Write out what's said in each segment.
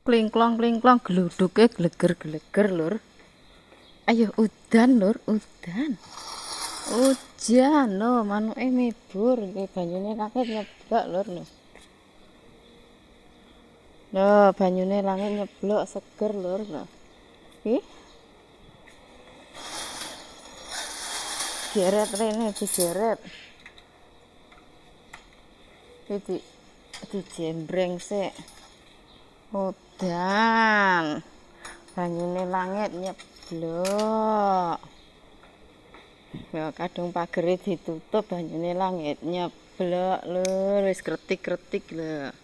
Klingklong geluduke gleger-gleger lur. Ayo udan lur, udan. Ujan lho, manuke mibur nggih banyune langit nyeblok lur lho. Lho, banyune langit nyeblok seger lur lho. Ih. Jeret rene dijeret. Dijembreng sik. Udan. Banyune langit nyeblok. Ya kadung pagere ditutup banyune langit nyeblok lur, wis kretik-kretik lho.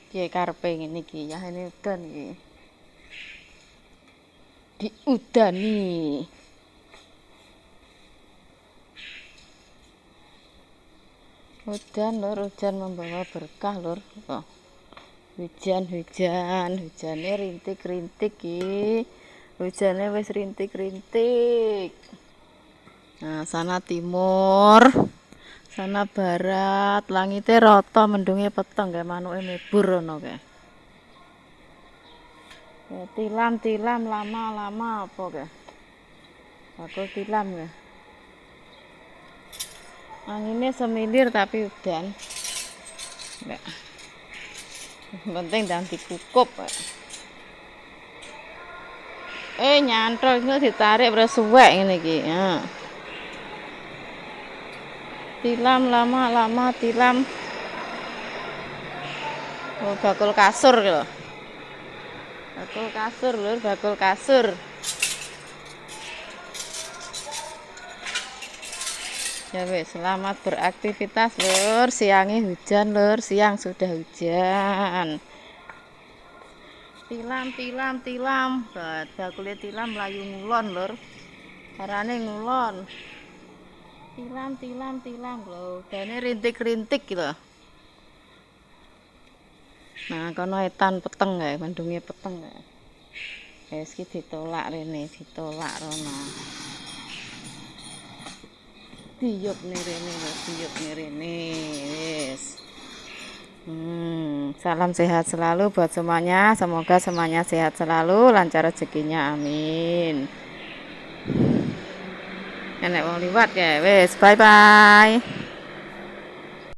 Piye karepe ngene iki? Yahene udan iki. Diudani. Udan lur, hujan membawa berkah lur. Oh. Hujane rintik-rintik iki. Hujane wis rintik-rintik. Nah, sana timur, sana barat, langite rata, mendunge peteng kae manuke mibur ngono kae. Ya, tilam-tilam lama-lama apa kae? Bakul tilam ya. Angine semilir tapi udan. Nek. Penting ndang dikukup. Nyantol iku ditarik ora suwek ngene iki. Ya. Tilam lama-lama tilam. Oh, bakul kasur lho. Bakul kasur lur, bakul kasur. Ya wis, selamat beraktivitas lur. Siangnya hujan lur, siang sudah hujan. Tilam. Bakule tilam mlayu ngulon lur. Carane ngulon. Tilam lho. Dene rintik-rintik lho. Nah, kono etan peteng kae, mendunge peteng kae. Wis iki ditolak rene, ditolak rono. Diyup rene wis. Salam sehat selalu buat semuanya. Semoga semuanya sehat selalu, lancar rezekinya, amin. Enek wong liwat kae. Wis, bye bye.